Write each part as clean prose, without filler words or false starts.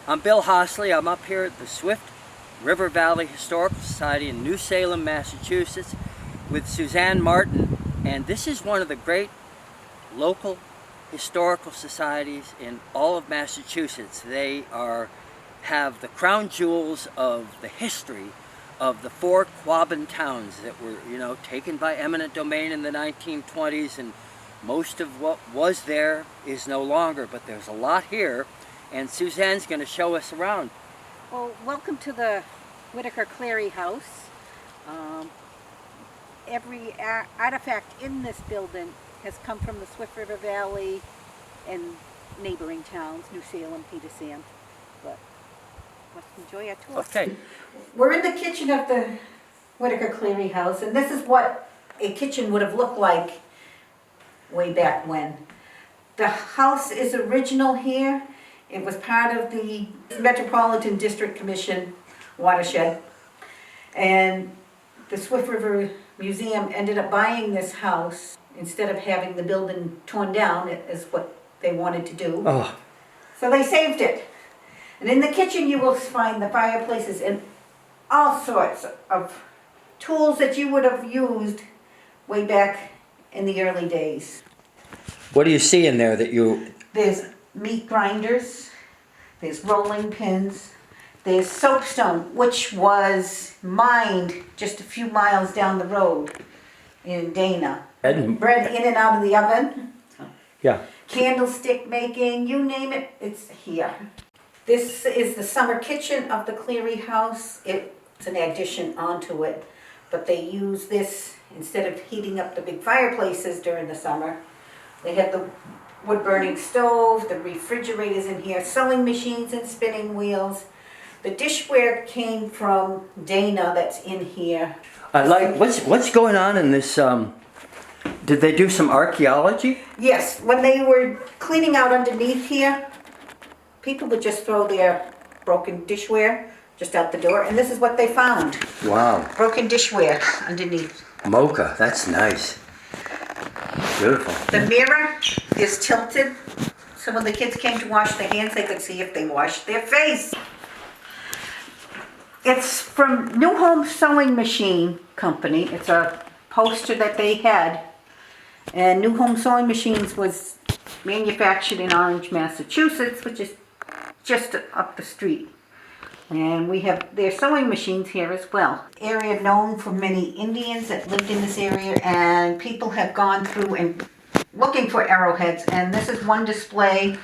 I'm Bill Hosley. I'm up here at the Swift River Valley Historical Society in New Salem, Massachusetts with Suzanne Martin, and this is one of the great local historical societies in all of Massachusetts. They have the crown jewels of the history of the 4 Quabbin towns that were, taken by eminent domain in the 1920s, and most of what was there is no longer, but there's a lot here, and Suzanne's going to show us around. Well, welcome to the Whitaker Cleary house. Every artifact in this building has come from the Swift River Valley and neighboring towns, New Salem, Petersham. But let's enjoy our tour. Okay. We're in the kitchen of the Whitaker Cleary house, and this is what a kitchen would have looked like way back when. The house is original here. It was part of the Metropolitan District Commission watershed, and the Swift River Museum ended up buying this house instead of having the building torn down, is what they wanted to do. Oh. So they saved it. And in the kitchen you will find the fireplaces and all sorts of tools that you would have used way back in the early days. What do you see in there that you... There's meat grinders, there's rolling pins, there's soapstone, which was mined just a few miles down the road in Dana. Bread in and out of the oven. Yeah. Candlestick making, you name it, it's here. This is the summer kitchen of the Cleary house. It's an addition onto it, but they use this instead of heating up the big fireplaces during the summer. They had the wood-burning stove, the refrigerators in here, sewing machines and spinning wheels. The dishware came from Dana that's in here. I like, what's going on in this, did they do some archaeology? Yes, when they were cleaning out underneath here, people would just throw their broken dishware just out the door, and this is what they found. Wow. Broken dishware underneath. Mocha, that's nice. Beautiful. The mirror is tilted, so when the kids came to wash their hands, they could see if they washed their face. It's from New Home Sewing Machine Company. It's a poster that they had. And New Home Sewing Machines was manufactured in Orange, Massachusetts, which is just up the street. And we have their sewing machines here as well. Area known for many Indians that lived in this area, and people have gone through and looking for arrowheads. And this is one display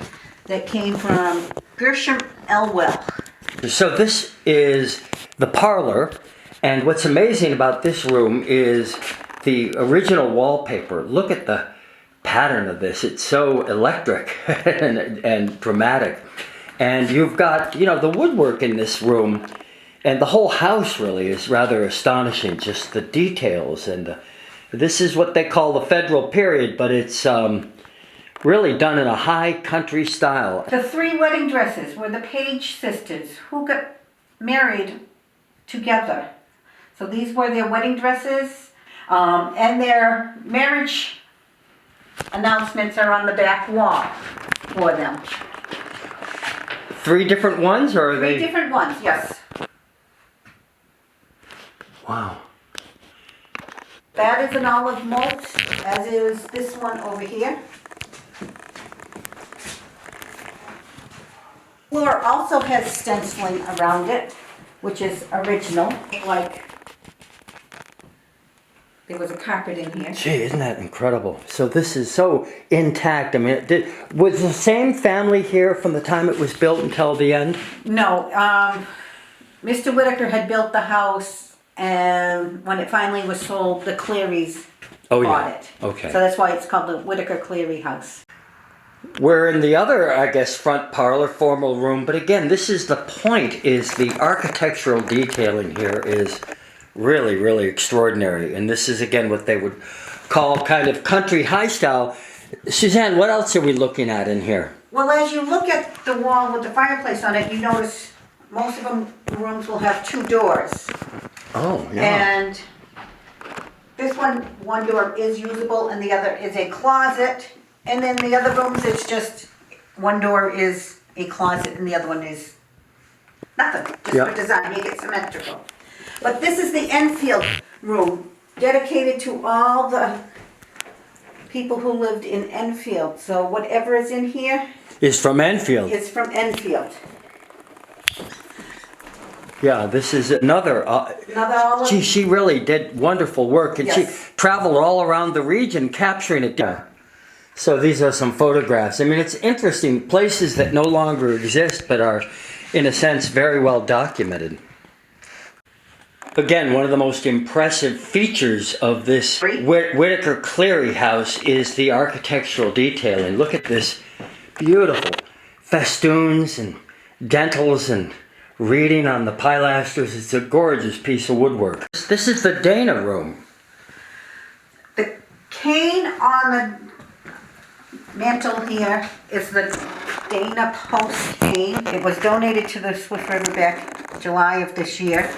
that came from Gershom Elwell. So this is the parlor, and what's amazing about this room is the original wallpaper. Look at the pattern of this. It's so electric and dramatic. And you've got, the woodwork in this room, and the whole house really is rather astonishing, just the details. And this is what they call the Federal period, but it's really done in a high country style. The 3 wedding dresses were the Page sisters who got married together. So these were their wedding dresses, and their marriage announcements are on the back wall for them. 3 different ones, or are they? 3 different ones, yes. Wow. That is an olive malt, as is this one over here. Floor also has stenciling around it, which is original, like there was a carpet in here. Gee, isn't that incredible? So this is so intact. I mean, was the same family here from the time it was built until the end? No, Mr. Whitaker had built the house, and when it finally was sold, the Clearys bought it. Okay. So that's why it's called the Whitaker Cleary house. We're in the other, I guess, front parlor, formal room, but again, this is the point, is the architectural detailing here is really, really extraordinary. And this is, again, what they would call kind of country high style. Suzanne, what else are we looking at in here? Well, as you look at the wall with the fireplace on it, you notice most of them rooms will have 2 doors. Oh, yeah. And this one door is usable, and the other is a closet. And then the other rooms, it's just one door is a closet and the other one is Nothing, just Yeah. for design, make it symmetrical. But this is the Enfield room, dedicated to all the people who lived in Enfield. So whatever is in here Is from Enfield. is from Enfield. Yeah, this is another. Another olive. She really did wonderful work, and Yes. she traveled all around the region capturing it. Yeah. So these are some photographs. I mean, it's interesting, places that no longer exist but are, in a sense, very well documented. Again, one of the most impressive features of this Whitaker Cleary house is the architectural detailing. Look at this beautiful festoons and dentils and reading on the pilasters. It's a gorgeous piece of woodwork. This is the Dana room. The cane on the mantle here is the Dana Post cane. It was donated to the Swift River back July of this year.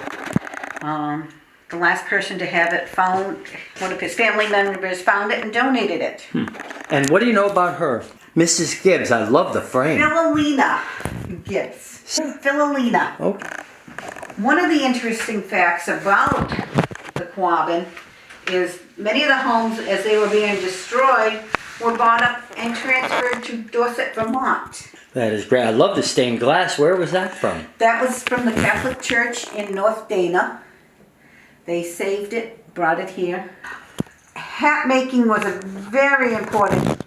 The last person to have it found, one of his family members found it and donated it. And what do you know about her? Mrs. Gibbs, I love the frame. Philolina Gibbs. Philolina. Oh, One of the interesting facts about the Quabbin is many of the homes, as they were being destroyed, were bought up and transferred to Dorset, Vermont. that is great. I love the stained glass. Where was that from? That was from the Catholic Church in North Dana. They saved it, brought it here. Hat making was a very important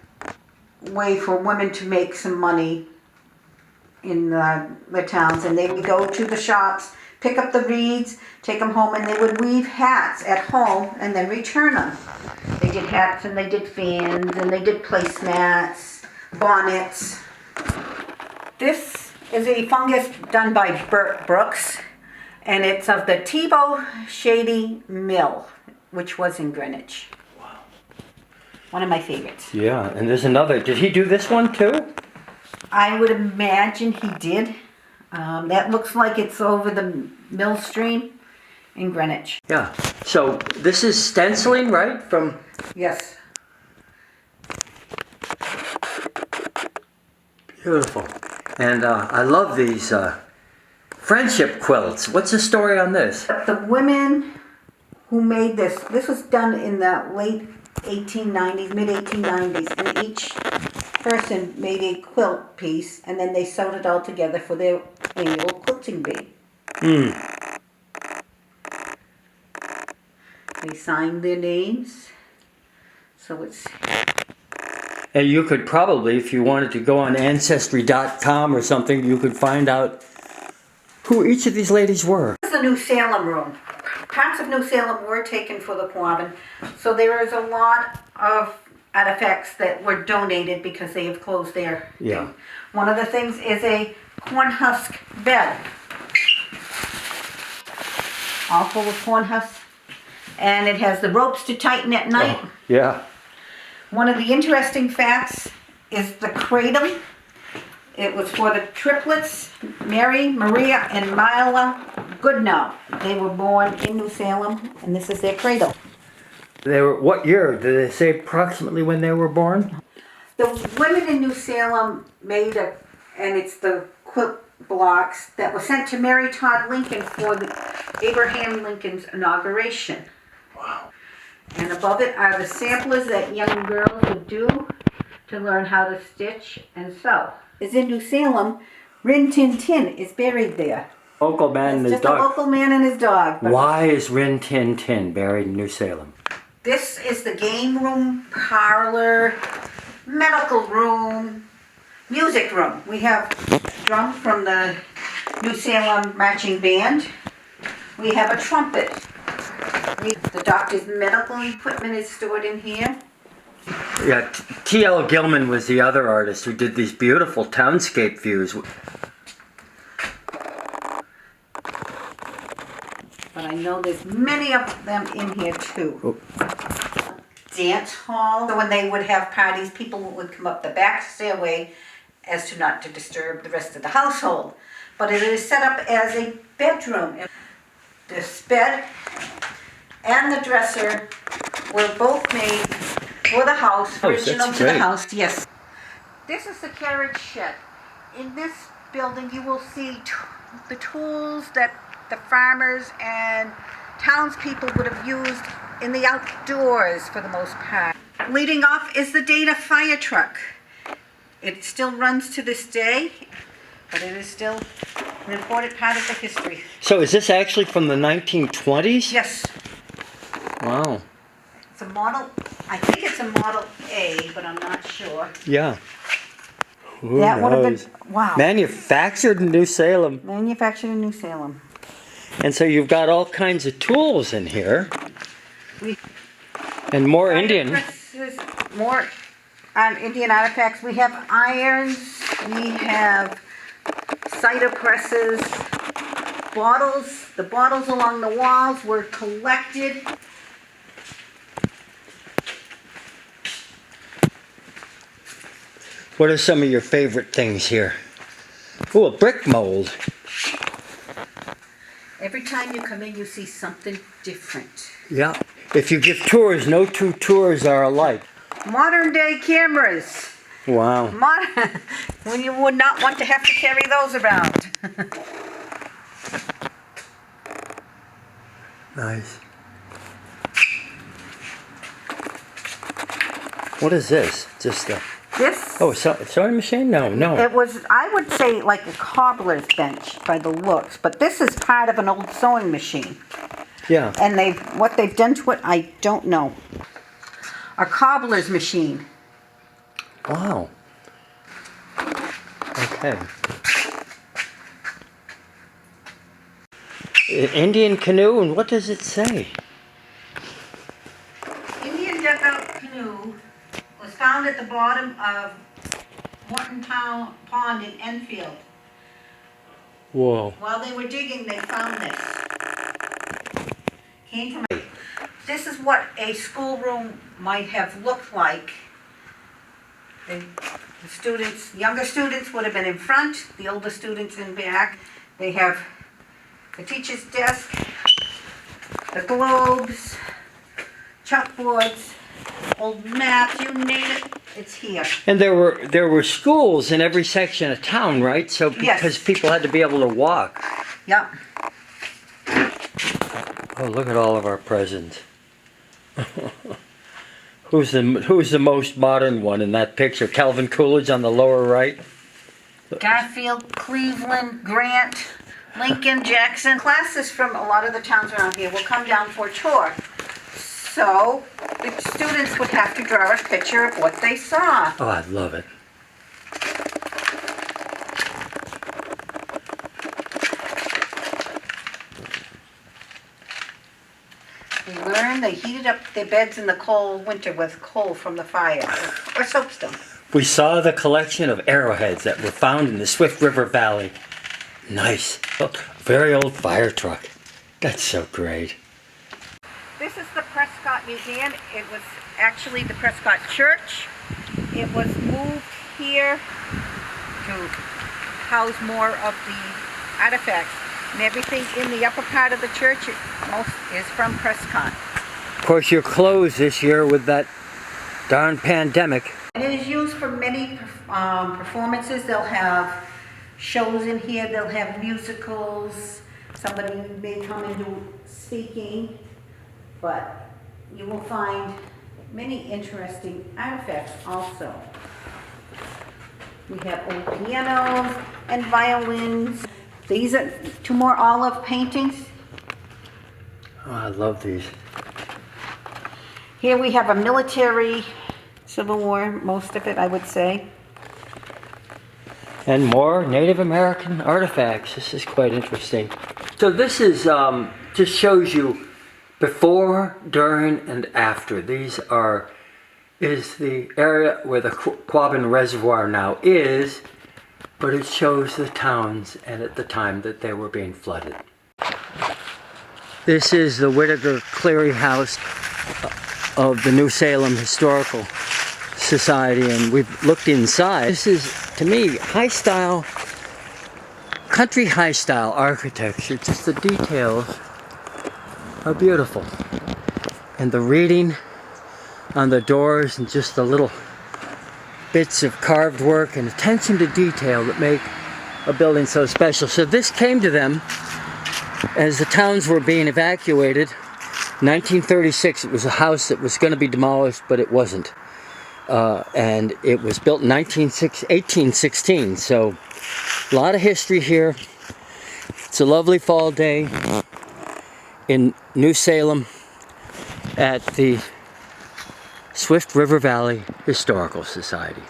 way for women to make some money in the towns, and they would go to the shops, pick up the reeds, take them home, and they would weave hats at home and then return them. They did hats and they did fans and they did placemats, bonnets. This is a fungus done by Burt Brooks, and it's of the Tebow Shady Mill, which was in Greenwich. Wow. One of my favorites. Yeah, and there's another. Did he do this one too? I would imagine he did. That looks like it's over the mill stream in Greenwich. Yeah. So this is stenciling, right? From Yes. beautiful. And I love these friendship quilts. What's the story on this? The women who made this was done in the late 1890s, mid 1890s, and each person made a quilt piece, and then they sewed it all together for their annual quilting bee. They signed their names, so it's... And you could probably, if you wanted to go on Ancestry.com or something, you could find out who each of these ladies were. This is the New Salem room. Parts of New Salem were taken for the Quabbin, so there is a lot of artifacts that were donated because they have closed their Yeah. thing. One of the things is a corn husk bed, all full of corn husks, and it has the ropes to tighten at night. Oh, yeah. One of the interesting facts is the cradle. It was for the triplets, Mary, Maria, and Mila Goodnow. They were born in New Salem, and this is their cradle. They were, what year? Did they say approximately when they were born? The women in New Salem made and it's the quilt blocks that were sent to Mary Todd Lincoln for the Abraham Lincoln's inauguration. Wow. And above it are the samplers that young girls would do to learn how to stitch and sew. Is in New Salem, Rin Tin Tin is buried there. Local man and his Just a dog. local man and his dog. But Why is Rin Tin Tin buried in New Salem? this is the game room, parlor, medical room, music room. We have drum from the New Salem Marching Band. We have a trumpet. The doctor's medical equipment is stored in here. Yeah, T.L. Gilman was the other artist who did these beautiful townscape views. But I know there's many of them in here too. Oh. Dance hall. So when they would have parties, people would come up the back stairway as to not to disturb the rest of the household. But it is set up as a bedroom. This bed and the dresser were both made for the house, Oh, original that's to the great. house, yes. This is the carriage shed. In this building you will see the tools that the farmers and townspeople would have used in the outdoors for the most part. Leading off is the Dana fire truck. It still runs to this day, but it is still an important part of the history. So is this actually from the 1920s? Yes. Wow. It's a model, I think it's a Model A, but I'm not sure. Yeah. Who That would have knows? been, wow. Manufactured in New Salem. Manufactured in New Salem. And so you've got all kinds of tools in here. And more Indian. Presses, more Indian artifacts. We have irons. We have cider presses. Bottles. The bottles along the walls were collected. What are some of your favorite things here? Oh, a brick mold. Every time you come in, you see something different. Yeah. If you give tours, no two tours are alike. Modern day cameras. Wow. Modern, when you would not want to have to carry those around. Nice. What is this? Just a... This? Oh, sewing machine? No. It was, I would say, like a cobbler's bench by the looks, but this is part of an old sewing machine. Yeah. And what they've done to it, I don't know. A cobbler's machine. Wow. Okay. Indian canoe, and what does it say? Indian dugout canoe was found at the bottom of Mortontown Pond in Enfield. Whoa. While they were digging, they found this. Came from. This is what a schoolroom might have looked like. The students, younger students would have been in front, the older students in back. They have the teacher's desk, the globes, chalkboards, old maps, you name it, it's here. And there were schools in every section of town, right? So because Yes. people had to be able to walk. Yep. Oh, look at all of our presents. Who's the most modern one in that picture? Calvin Coolidge on the lower right. Garfield, Cleveland, Grant, Lincoln, Jackson. Classes from a lot of the towns around here will come down for a tour. So the students would have to draw a picture of what they saw. Oh, I love it. They heated up their beds in the cold winter with coal from the fire, or soapstone. We saw the collection of arrowheads that were found in the Swift River Valley. Nice. Oh, very old fire truck. That's so great. This is the Prescott Museum. It was actually the Prescott Church. It was moved here to house more of the artifacts. And everything in the upper part of the church most is from Prescott. Of course, you're closed this year with that darn pandemic. And it is used for many performances. They'll have shows in here. They'll have musicals. Somebody may come and do speaking. But you will find many interesting artifacts also. We have old pianos and violins. These are two more olive paintings. Oh, I love these. Here we have a military Civil War, most of it I would say. And more Native American artifacts. This is quite interesting. So this is just shows you before, during, and after. These is the area where the Quabbin Reservoir now is, but it shows the towns and at the time that they were being flooded. This is the Whitaker Cleary house of the New Salem Historical Society, and we've looked inside. This is, to me, high-style, country high-style architecture. Just the details are beautiful. And the reading on the doors and just the little bits of carved work and attention to detail that make a building so special. So this came to them as the towns were being evacuated. 1936, it was a house that was going to be demolished, but it wasn't. And it was built in 1816, so a lot of history here. It's a lovely fall day in New Salem at the Swift River Valley Historical Society.